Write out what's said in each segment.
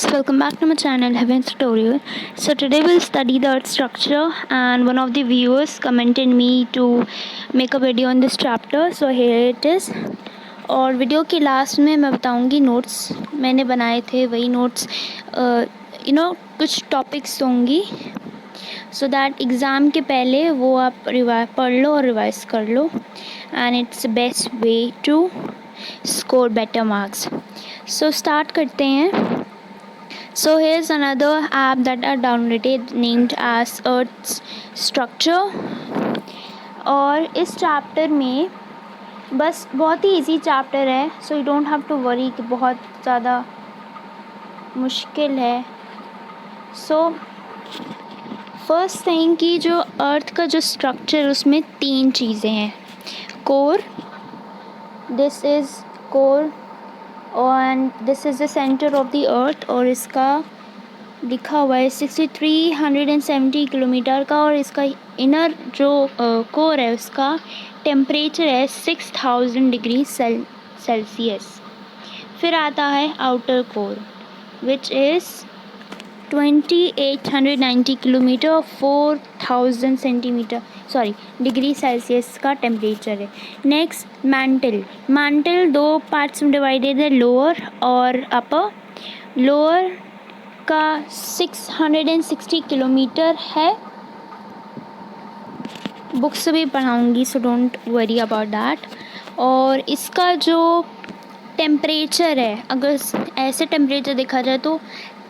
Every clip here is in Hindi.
Welcome back to my channel Heaven's Tutorial. So today we'll study the earth structure, and one of the viewers commented me to make a video on this chapter, so here it is. और वीडियो के लास्ट में मैं बताऊंगी नोट्स मैंने बनाए थे, वही नोट्स कुछ टॉपिक्स दूंगी सो दैट एग्ज़ाम के पहले वो आप पढ़ लो और रिवाइज कर लो, and it's best way to score better marks. So start करते हैं. So here's another app that I downloaded named as Earth's Structure. और इस चैप्टर में बस बहुत ही इजी चैप्टर है, so you don't have to worry कि बहुत ज़्यादा मुश्किल है. सो फर्स्ट थिंग कि जो अर्थ का जो स्ट्रक्चर उसमें 3 चीज़ें हैं. Core, this is core and this is the center of the earth, और इसका लिखा हुआ है 6370 किलोमीटर का, और इसका इनर जो कोर है उसका टेम्परेचर है 6000 डिग्री सेल्सियस. फिर आता है outer core which is 2890 kilometre, 4000 degree Celsius का टेम्परेचर है. नेक्स्ट मैंटल 2 पार्ट्स में डिवाइडेड है, लोअर और अपर. लोअर का 660 किलोमीटर है. बुक्स से भी पढ़ाऊँगी, so don't worry about that. और इसका जो टेम्परेचर है, अगर ऐसे टेम्परेचर देखा जाए तो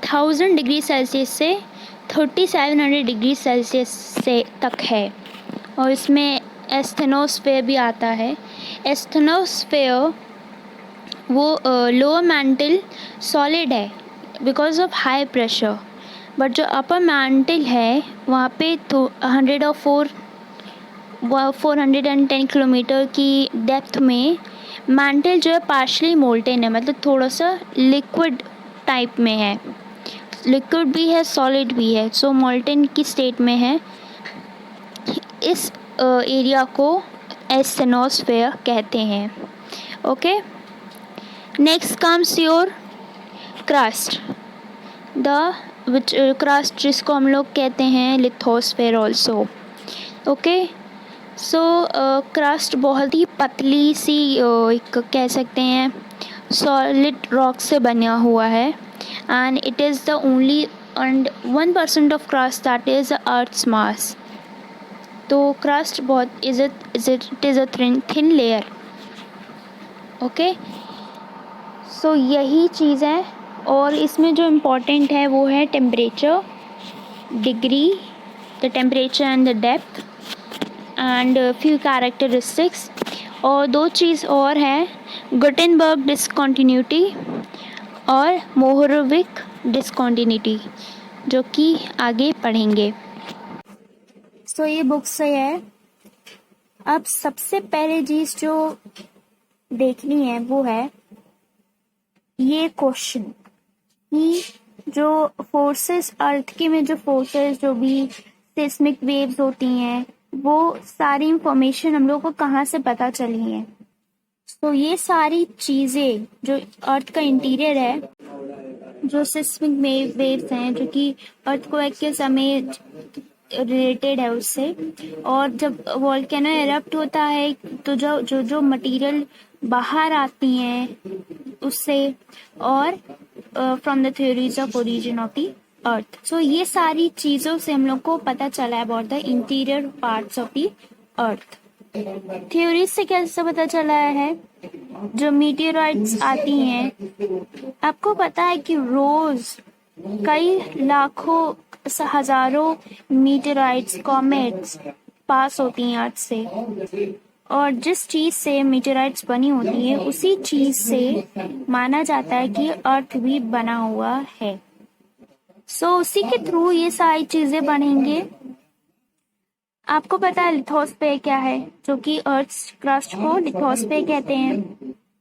1000 डिग्री सेल्सियस से 3700 डिग्री सेल्सियस से तक है. और इसमें एस्थेनोस्फेयर भी आता है. एस्थेनोस्फेयर वो लोअर मैंटल सॉलिड है because of high pressure, but जो अपर मैंटल है वहाँ पे तो 410 किलोमीटर की डेप्थ में मैंटल जो है पार्शली मोल्टेन है, मतलब थोड़ा सा लिक्विड टाइप में है. लिक्विड भी है, सॉलिड भी है, सो मोल्टेन की स्टेट में है. इस एरिया को एस्थेनोस्फेयर कहते हैं. Okay, next comes your crust, crust जिसको हम लोग कहते हैं लिथोस्फेयर ऑल्सो. ओके, सो क्रस्ट बहुत ही पतली सी एक कह सकते हैं सॉलिड रॉक से बना हुआ है, and it is the only and 1% of crust that is Earth's mass. तो crust बहुत it is a thin layer. Okay, so यही चीज़ है. और इसमें जो इम्पोर्टेंट है वो है temperature, degree, the temperature and the depth and few characteristics. और 2 चीज़ और है, गुटेनबर्ग डिसकॉन्टिन्यूटी और मोहरोविक डिसकॉन्टिन्यूटी, जो कि आगे पढ़ेंगे. सो ये बुक से है. अब सबसे पहले चीज़ जो देखनी है वो है ये क्वेश्चन कि जो फोर्सेस अर्थ के में जो फोर्सेस जो भी सिस्मिक वेव्स होती हैं वो सारी इंफॉर्मेशन हम लोग को कहाँ से पता चली है. तो ये सारी चीज़ें जो अर्थ का इंटीरियर है, जो सिस्मिक वेव्स हैं जो कि अर्थ को एक के समय रिलेटेड है उससे, और जब वोल्केनो एरप्ट होता है तो जो मटेरियल बाहर आती हैं उससे, और from the theories of origin of the earth. So ये सारी चीज़ों से हम लोग को पता चला है about the interior parts of the earth. Theories से कैसे पता चला है, जो मीटियोराइट्स आती हैं, आपको पता है कि रोज कई लाखों हजारों मीटियोराइट्स कॉमेट्स पास होती हैं अर्थ से, और जिस चीज से मीटियोराइट्स बनी होती है उसी चीज से माना जाता है कि अर्थ भी बना हुआ है. सो उसी के थ्रू ये सारी चीजें बनेंगे. आपको पता है लिथोस्फेयर क्या है, जो कि अर्थ क्रस्ट को लिथोस्फेयर कहते हैं.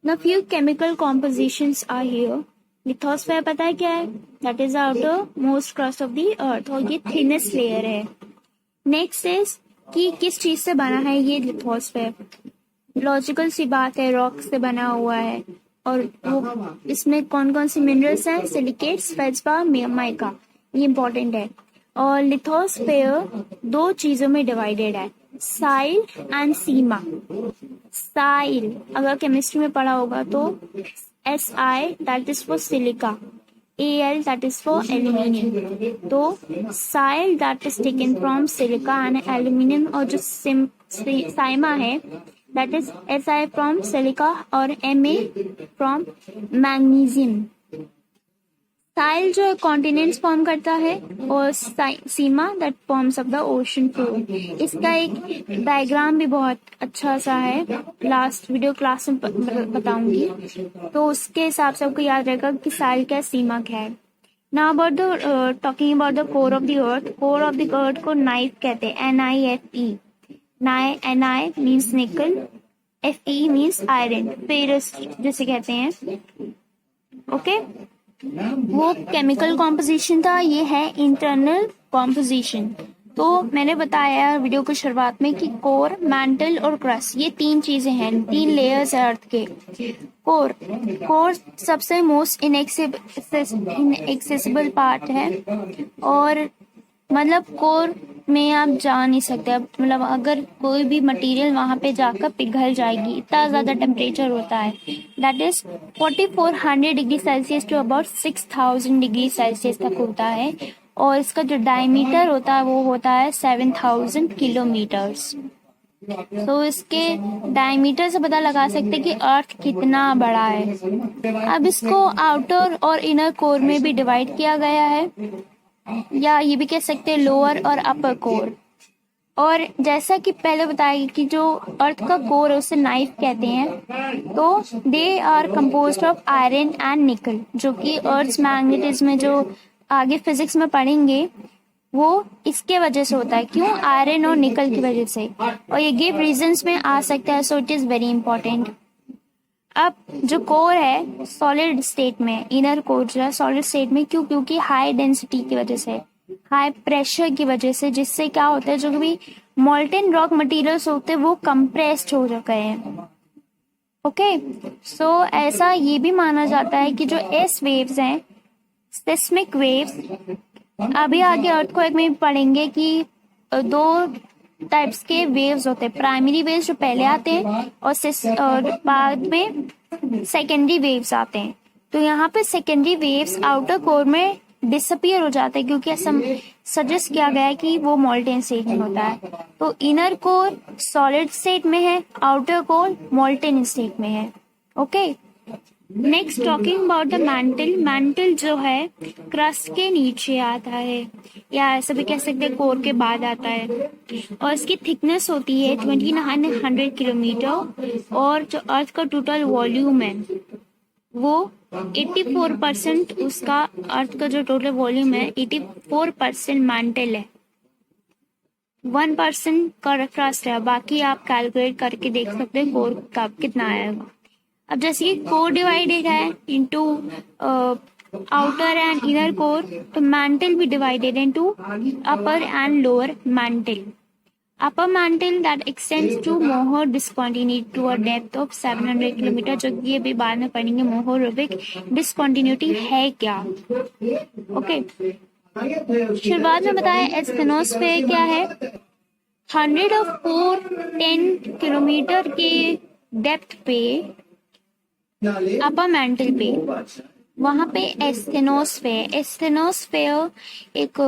Now few chemical compositions are here. Lithosphere पता है क्या है, that is outer most crust of the अर्थ, और ये थिनेस्ट लेयर है. नेक्स्ट इज कि किस चीज से बना है ये लिथोस्फेयर. लॉजिकल सी बात है, रॉक से बना हुआ है. और वो इसमें कौन कौन सी मिनरल्स हैं, सिलिकेट्स, फेल्सपार, माइका, ये इंपॉर्टेंट है। और लिथोस्फेयर दो चीजों में डिवाइडेड है, साइल एंड सीमा। साइल अगर केमिस्ट्री में पढ़ा होगा तो Si that is for silica, Al that is for aluminium। तो साइल that is taken from silica and aluminium, और जो साइमा है that is Si from silica और Ma from magnesium। साइल जो कॉन्टिनेंट्स फॉर्म करता है और sima that forms of the ocean floor. इसका एक डायग्राम भी बहुत अच्छा सा है, लास्ट वीडियो क्लास में बताऊंगी, तो उसके हिसाब से आपको याद रहेगा कि साइल क्या, सीमा क्या है। Now about the talking about the core of the earth. Core of the अर्थ को नाइफ कहते हैं, NIFE। Ni मीन्स निकल, Fe मीन्स आयरन, फेरस जिसे कहते हैं। ओके वो केमिकल कॉम्पोजिशन था, ये है इंटरनल कॉम्पोजिशन। तो मैंने बताया वीडियो की शुरुआत में कि कोर, मैंटल और क्रस्ट, ये तीन चीजें हैं, तीन लेयर्स है अर्थ के। कोर सबसे मोस्ट इनएक्सेसिबल पार्ट है, और मतलब कोर में आप जा नहीं सकते, मतलब अगर कोई भी मटेरियल वहां पे जाकर पिघल जाएगी, इतना ज्यादा टेम्परेचर होता है, that is 4400 degree Celsius to about 6000 degree Celsius तक होता है। और इसका जो डायमीटर होता है वो होता है 7000 किलोमीटर्स। तो इसके डायमीटर से पता लगा सकते हैं कि अर्थ कितना बड़ा है। अब इसको आउटर और इनर कोर में भी डिवाइड किया गया है, या ये भी कह सकते हैं लोअर और अपर कोर। और जैसा कि पहले बताया कि जो अर्थ का कोर है उसे नाइफ कहते हैं। तो they are composed of iron and nickel, जो कि अर्थ मैग्नेटिज्म में जो आगे फिजिक्स में पढ़ेंगे वो इसके वजह से होता है। क्यों? आयरन और निकल की वजह से। और ये गिव रीजंस में आ सकता है, so it is very important. अब जो कोर है सॉलिड स्टेट में, इनर कोर जो है सॉलिड स्टेट में, क्यों? क्योंकि हाई डेंसिटी की वजह से, हाई प्रेशर की वजह से, जिससे क्या होता है जो भी मोल्टेन रॉक मटेरियल्स होते हैं वो कंप्रेस्ड हो चुके हैं। ओके, सो ऐसा ये भी माना जाता है कि जो एस वेव्स हैं, सिस्मिक वेव्स, अभी आगे अर्थक्वेक में पढ़ेंगे कि दो टाइप्स के वेव्स होते हैं, प्राइमरी वेव्स जो पहले आते हैं और बाद में सेकेंडरी वेव्स आते हैं। तो यहाँ पे सेकेंडरी वेव्स आउटर कोर में डिसअपियर हो जाते हैं, क्योंकि ऐसा सजेस्ट किया गया है कि वो मोल्टेन स्टेट में होता है। तो इनर कोर सॉलिड स्टेट में है, आउटर कोर मोल्टेन स्टेट में है। Okay, next talking about the mantle. Mantle जो है क्रस्ट के नीचे आता है, या ऐसा भी कह सकते हैं कोर के बाद आता है, और इसकी थिकनेस होती है 2900 किलोमीटर। और जो अर्थ का टोटल वॉल्यूम है वो 84% उसका, अर्थ का जो टोटल वॉल्यूम है 84% मैंटल है, 1% का क्रस्ट है। बाकी आप कैलकुलेट करके देख सकते हैं कोर का कितना आएगा। अब जैसे कि कोर डिवाइडेड है into outer and inner core, तो मैंटल भी divided into upper and lower mantle. Upper mantle that extends to Moho discontinuity to a depth of 700 kilometre, जो कि अभी बाद में पढ़ेंगे मोहर रूबिक डिसकंटिन्यूटी है क्या। ओके, शुरुआत में बताया एस्थेनोस्फेयर क्या है। 10410 किलोमीटर के डेप्थ पे अपर मैंटल पे, वहां पे एस्थेनोस्फेयर एक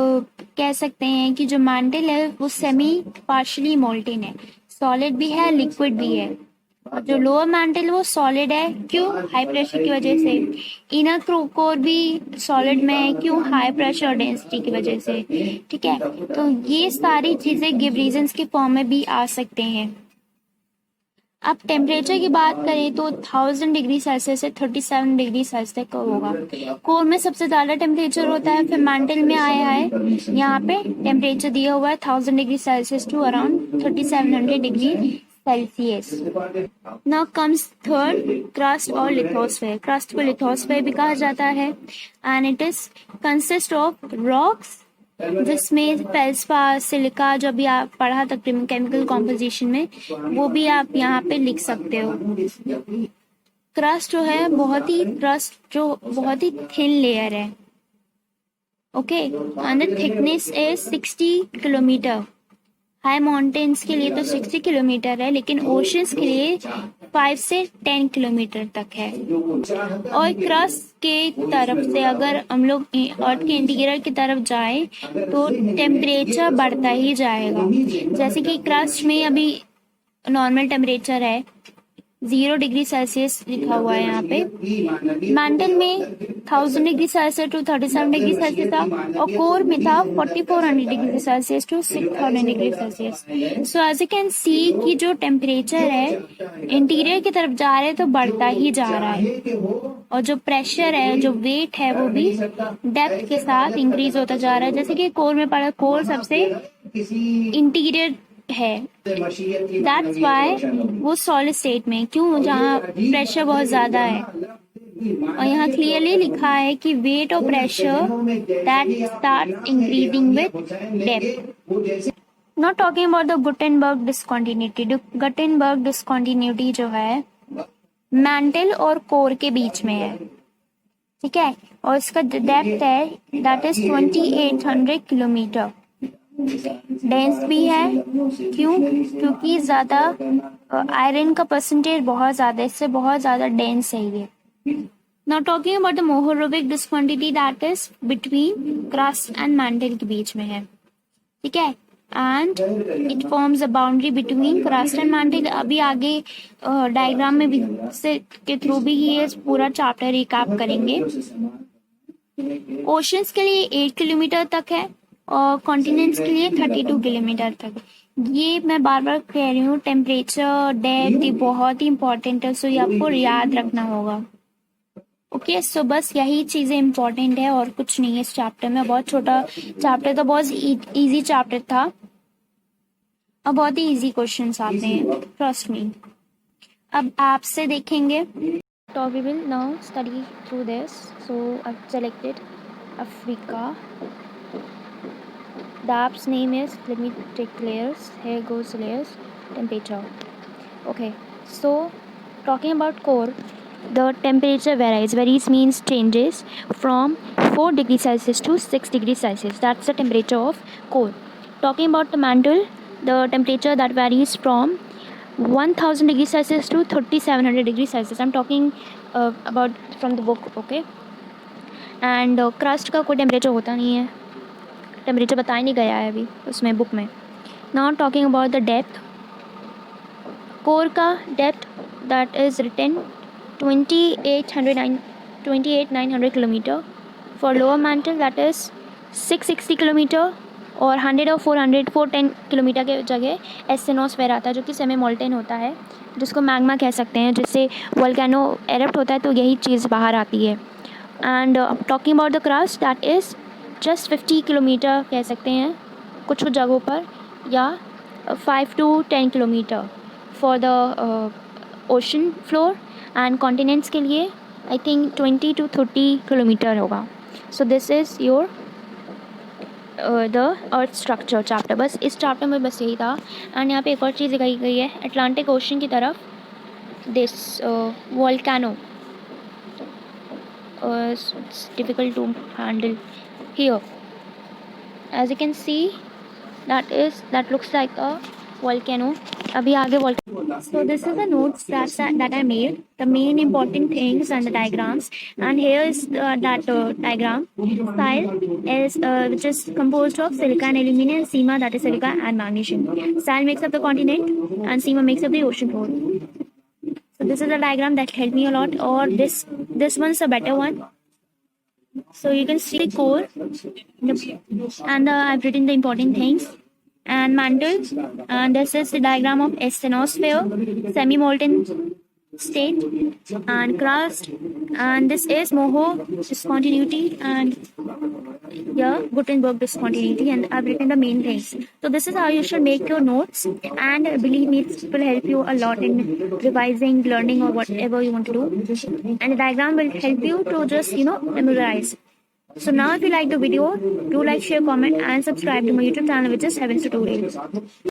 कह सकते हैं कि जो मैंटल है वो सेमी पार्शियली मोल्टेन है, सॉलिड भी है लिक्विड भी है। और जो लोअर मैंटल वो सॉलिड है, क्यों? हाई प्रेशर की वजह से। इनर कोर भी सॉलिड में है, क्यों? हाई प्रेशर और डेंसिटी की वजह से। ठीक है, तो ये सारी चीजें गिव रीजंस के फॉर्म में भी आ सकते हैं। अब टेम्परेचर की बात करें तो 1000 डिग्री सेल्सियस से 37 डिग्री सेल्सियस तक होगा। कोर में सबसे ज्यादा टेम्परेचर होता है, फिर मैंटल में आया है, यहाँ पे टेम्परेचर दिया हुआ है 1000 degree Celsius to around 3700 degree Celsius. Now comes third, crust और लिथोस्फेयर। क्रस्ट को लिथोस्फेयर भी कहा जाता है, and it is consist of rocks, जिसमें फेल्सपार, सिलिका, जो भी आप पढ़ा था केमिकल कॉम्पोजिशन में, वो भी आप यहाँ पे लिख सकते हो। क्रस्ट जो है बहुत ही थिन लेयर है। Okay, and the thickness is 60 kilometre. High mountains के लिए तो 60 किलोमीटर है, लेकिन ओशंस के लिए 5 से 10 किलोमीटर तक है। और क्रस्ट के तरफ से अगर हम लोग अर्थ के इंटीरियर की तरफ जाए तो टेम्परेचर बढ़ता ही जाएगा। जैसे कि क्रस्ट में अभी नॉर्मल टेम्परेचर है 0 डिग्री सेल्सियस लिखा हुआ है यहाँ पे। मैंटल में 1000 degree Celsius to 37 degree Celsius था, और कोर में था 4400 degree Celsius to 6000 degree Celsius. So as you can see कि जो टेम्परेचर है इंटीरियर की तरफ जा रहे हैं तो बढ़ता ही जा रहा है, और जो प्रेशर है, जो वेट है, वो भी डेप्थ के साथ इंक्रीज होता जा रहा है। जैसे कि कोर में पड़ा, कोर सबसे इंटीरियर है, दैट्स वाई वो सॉलिड स्टेट में, क्यों, जहाँ प्रेशर बहुत ज्यादा है। और यहाँ क्लियरली लिखा है कि वेट और pressure that start increasing with depth. Not talking about the Gutenberg discontinuity. Gutenberg discontinuity जो है मैंटल और कोर के बीच में है, ठीक है, और इसका डेप्थ है दैट इज 2800 किलोमीटर। डेंस भी है, क्यों, क्योंकि ज्यादा आयरन का परसेंटेज बहुत ज्यादा, इससे बहुत ज्यादा डेंस है ये। Now talking about the Mohorovicic discontinuity that is between crust and mantle के बीच में है, ठीक है, and it forms a boundary between crust and mantle. अभी आगे डायग्राम में भी से के थ्रू भी ये पूरा चैप्टर रिकैप करेंगे। ओशंस के लिए 8 किलोमीटर तक है और कॉन्टिनेंट्स के लिए 32 किलोमीटर तक। ये मैं बार बार कह रही हूँ, टेम्परेचर, डेप्थ, ये बहुत ही इंपॉर्टेंट है, सो ये आपको याद रखना होगा। ओके, सो बस यही चीजें इंपॉर्टेंट है और कुछ नहीं है इस चैप्टर में। बहुत छोटा चैप्टर था, बहुत इजी चैप्टर था, और बहुत ही इजी क्वेश्चंस आते हैं, ट्रस्ट मी। अब आपसे देखेंगे, तो we will now study through this. So I selected Africa. The app's name is, let me take layers, here goes layers, temperature. Okay, so talking about core, the temperature varies means changes from 4 degrees Celsius to 6 degrees Celsius. That's the temperature of core. Talking about the mantle, the temperature that varies from 1000 degrees Celsius to 3700 degrees Celsius. I'm talking about from the book, okay. And crust का कोई temperature होता नहीं है, टेम्परेचर बताया नहीं गया है अभी उसमें बुक में। Now talking about the depth, core का depth that is written 28,900 kilometre. For lower mantle that is 660 kilometre, और 100 और 410 किलोमीटर के जगह एस्टेनोस्फेयर आता है, जो कि सेमी मोल्टेन होता है, जिसको मैग्मा कह सकते हैं। जिससे वोल्केनो एरप्ट होता है तो यही चीज़ बाहर आती है। And talking about the crust that is just 50 kilometre कह सकते हैं कुछ जगहों पर, या 5 to 10 kilometre for the ocean floor, and continents के लिए आई थिंक 20 to 30 किलोमीटर होगा। So this is your the earth structure chapter. बस इस चैप्टर में बस यही था। एंड यहाँ पे एक और चीज़ दिखाई गई है, अटलांटिक ओशन की तरफ this volcano, it's difficult to handle here, as you can see that looks like a volcano. अभी आगे volcano. So this is the notes that I made, the main important things and the diagrams, and here is that diagram. Soil is which is composed of silica and alumina, and sima, that is silica and magnesium. Soil makes up the continent and sima makes up the ocean floor. So this is a diagram that helped me a lot, or this one's a better one. So you can see the core, and I've written the important things, and mantle, and this is the diagram of asthenosphere, semi-molten state, and crust, and this is Moho discontinuity, and yeah, Gutenberg discontinuity, and I've written the main things. So this is how you should make your notes, and believe me, it will help you a lot in revising, learning, or whatever you want to do. And the diagram will help you to just memorize. So now if you like the video, do like, share, comment, and subscribe to my YouTube channel, which is Heavens Tutorials.